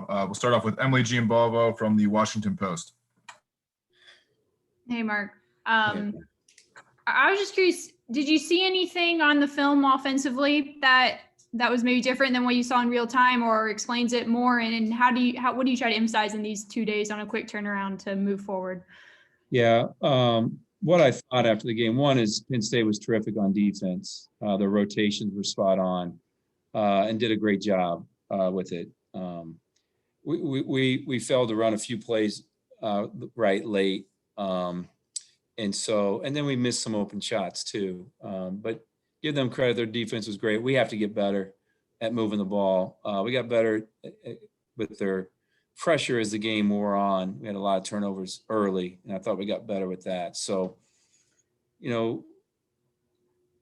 We'll start off with Emily Giambalvo from the Washington Post. Hey, Mark. I was just curious, did you see anything on the film offensively that was maybe different than what you saw in real time, or explains it more? And what do you try to emphasize in these 2 days on a quick turnaround to move forward? Yeah. What I thought after the game, one is Penn State was terrific on defense. The rotations were spot on and did a great job with it. We failed to run a few plays right late. And then we missed some open shots too. But give them credit. Their defense was great. We have to get better at moving the ball. We got better with their pressure as the game wore on. We had a lot of turnovers early, and I thought we got better with that. So,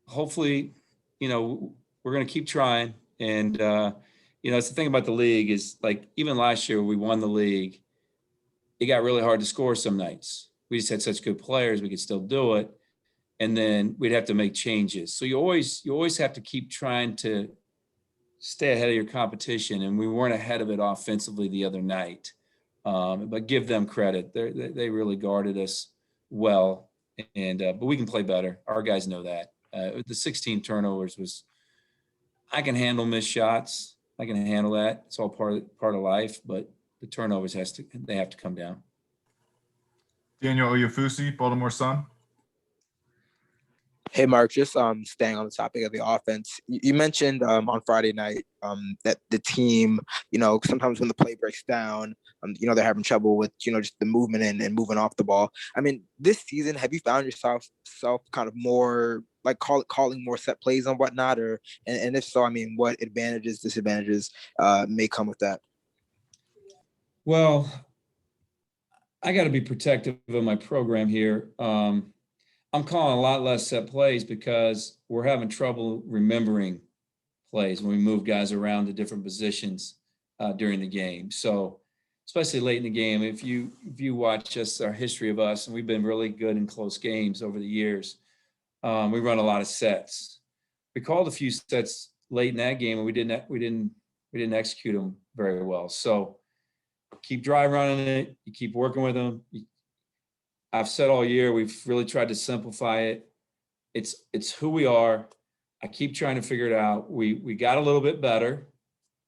hopefully, we're going to keep trying. And, it's the thing about the league is, like, even last year we won the league, it got really hard to score some nights. We just had such good players, we could still do it. And then we'd have to make changes. So you always have to keep trying to stay ahead of your competition. And we weren't ahead of it offensively the other night. But give them credit. They really guarded us well. But we can play better. Our guys know that. The 16 turnovers was, I can handle missed shots. I can handle that. It's all part of life. But the turnovers they have to come down. Daniel Oyefusi, Baltimore Sun. Hey, Mark, just staying on the topic of the offense, you mentioned on Friday night that the team, sometimes when the play breaks down, they're having trouble with, just the movement and moving off the ball. I mean, this season, have you found yourself kind of more like calling more set plays and whatnot? And if so, I mean, what advantages, disadvantages may come with that? Well, I got to be protective of my program here. I'm calling a lot less set plays because we're having trouble remembering plays when we move guys around to different positions during the game. So, especially late in the game, if you watch our history of us, and we've been really good in close games over the years, we run a lot of sets. We called a few sets late in that game, and we didn't execute them very well. So, keep dry running it. You keep working with them. I've said all year, we've really tried to simplify it. It's who we are. I keep trying to figure it out. We got a little bit better,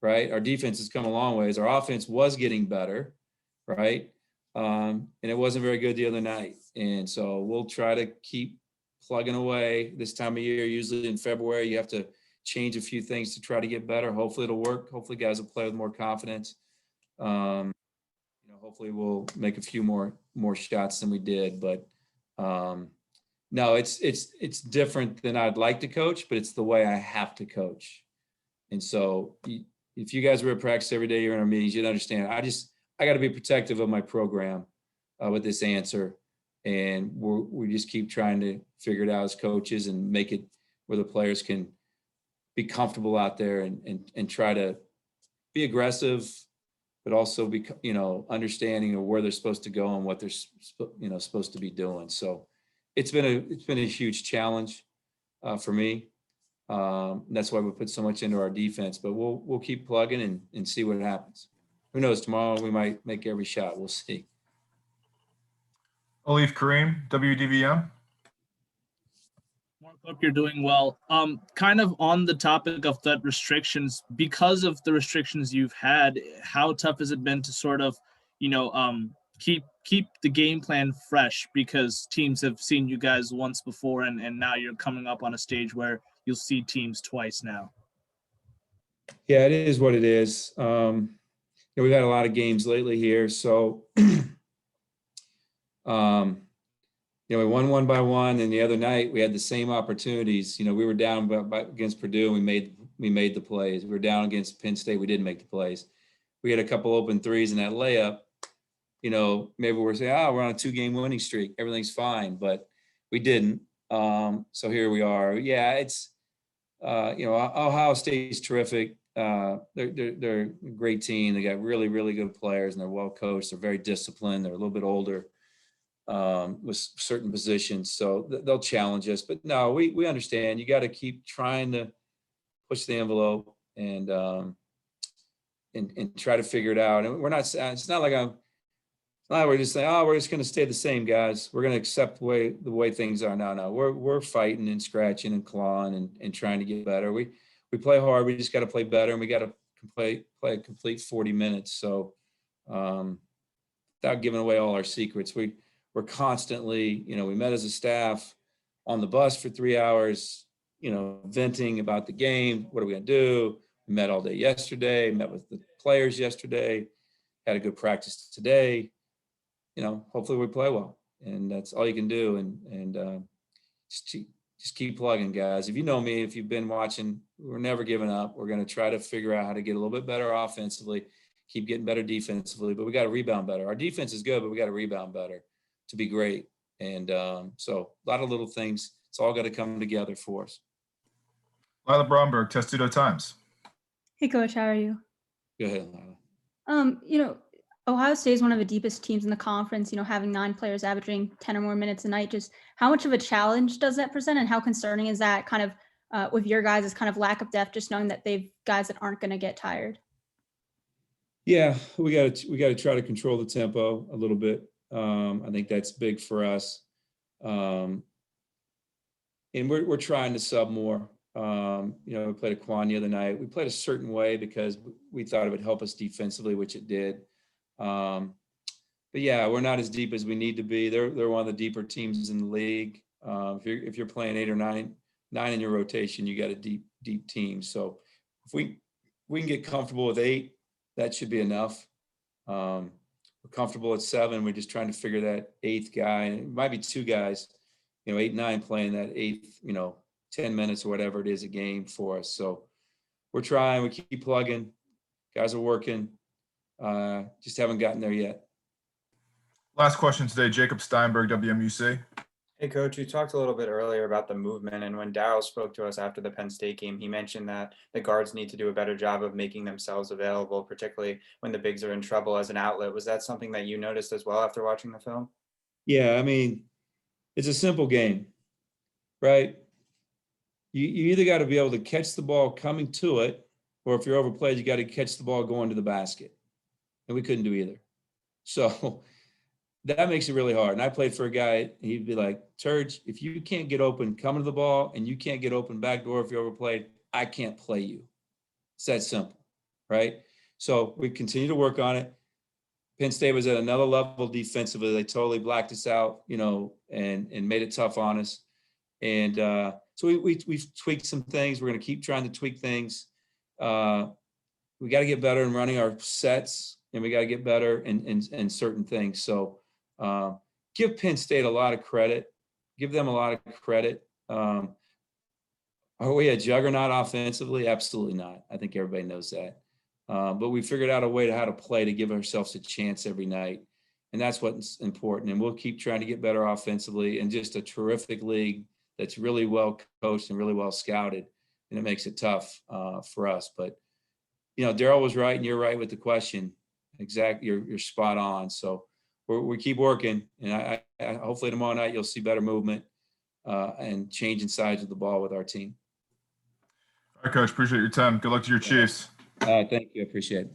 right? Our defense has come a long ways. Our offense was getting better, right? And it wasn't very good the other night. And so we'll try to keep plugging away this time of year. Usually in February, you have to change a few things to try to get better. Hopefully it'll work. Hopefully guys will play with more confidence. Hopefully we'll make a few more shots than we did, but no, it's different than I'd like to coach, but it's the way I have to coach. And so if you guys were at practice every day, you're in our meetings, you'd understand. I got to be protective of my program with this answer. And we just keep trying to figure it out as coaches and make it where the players can be comfortable out there and try to be aggressive, but also be, understanding of where they're supposed to go and what they're, supposed to be doing. So it's been a huge challenge for me. That's why we put so much into our defense, but we'll keep plugging and see what happens. Who knows, tomorrow we might make every shot. We'll see. Alif Kareem, WDVM. Mark, hope you're doing well. Kind of on the topic of threat restrictions, because of the restrictions you've had, how tough has it been to sort of, keep the game plan fresh, because teams have seen you guys once before and now you're coming up on a stage where you'll see teams twice now? Yeah, it is what it is. We've had a lot of games lately here, so we won one by one, and the other night we had the same opportunities. We were down against Purdue, and we made the plays. We were down against Penn State, we didn't make the plays. We had a couple open threes in that layup. Maybe we're saying, we're on a 2-game winning streak, everything's fine, but we didn't. So here we are. Yeah, it's Ohio State's terrific. They're a great team. They got really, really good players, and they're well coached. They're very disciplined. They're a little bit older with certain positions, so they'll challenge us. But no, we understand. You got to keep trying to push the envelope and and try to figure it out. And we're not, it's not like we're just saying, oh, we're just going to stay the same, guys. We're going to accept the way things are. No, we're fighting and scratching and clawing and trying to get better. We play hard. We just got to play better, and we got to play a complete 40 minutes. So without giving away all our secrets, we're constantly, we met as a staff on the bus for 3 hours, venting about the game. What are we going to do? We met all day yesterday, met with the players yesterday, had a good practice today. Hopefully we play well, and that's all you can do. And just keep plugging, guys. If you know me, if you've been watching, we're never giving up. We're going to try to figure out how to get a little bit better offensively, keep getting better defensively, but we got to rebound better. Our defense is good, but we got to rebound better to be great. And so a lot of little things. It's all got to come together for us. Lila Bromberg, Testudo Times. Hey, Coach, how are you? Go ahead, Lila. Ohio State is one of the deepest teams in the conference, having 9 players averaging 10 or more minutes a night. Just how much of a challenge does that present, and how concerning is that kind of with your guys' kind of lack of depth, just knowing that they've guys that aren't going to get tired? Yeah, we got to try to control the tempo a little bit. I think that's big for us. And we're trying to sub more. We played a Quan the other night. We played a certain way because we thought it would help us defensively, which it did. But yeah, we're not as deep as we need to be. They're one of the deeper teams in the league. If you're playing 8 or 9 in your rotation, you got a deep team. So if we can get comfortable with 8, that should be enough. We're comfortable at 7. We're just trying to figure that 8th guy. And it might be 2 guys, 8, 9 playing that 8th, 10 minutes or whatever it is a game for us. So we're trying. We keep plugging. Guys are working. Just haven't gotten there yet. Last question today, Jacob Steinberg, WMUC. Hey, Coach, you talked a little bit earlier about the movement, and when Darryl spoke to us after the Penn State game, he mentioned that the guards need to do a better job of making themselves available, particularly when the bigs are in trouble as an outlet. Was that something that you noticed as well after watching the film? Yeah, I mean, it's a simple game, right? You either got to be able to catch the ball coming to it, or if you're overplayed, you got to catch the ball going to the basket. And we couldn't do either. So that makes it really hard. And I played for a guy, he'd be like, Turge, if you can't get open coming to the ball and you can't get open backdoor if you're overplayed, I can't play you. It's that simple, right? So we continue to work on it. Penn State was at another level defensively. They totally blacked us out, and made it tough on us. And so we've tweaked some things. We're going to keep trying to tweak things. We got to get better in running our sets, and we got to get better in certain things. So give Penn State a lot of credit. Give them a lot of credit. Are we a juggernaut offensively? Absolutely not. I think everybody knows that. But we figured out a way to how to play to give ourselves a chance every night. And that's what's important. And we'll keep trying to get better offensively, and just a terrific league that's really well coached and really well scouted. And it makes it tough for us. But, Darryl was right and you're right with the question. Exactly. You're spot on. So we keep working, and I hopefully tomorrow night you'll see better movement and changing sides of the ball with our team. All right, Coach. Appreciate your time. Good luck to your Chiefs. Thank you. I appreciate it.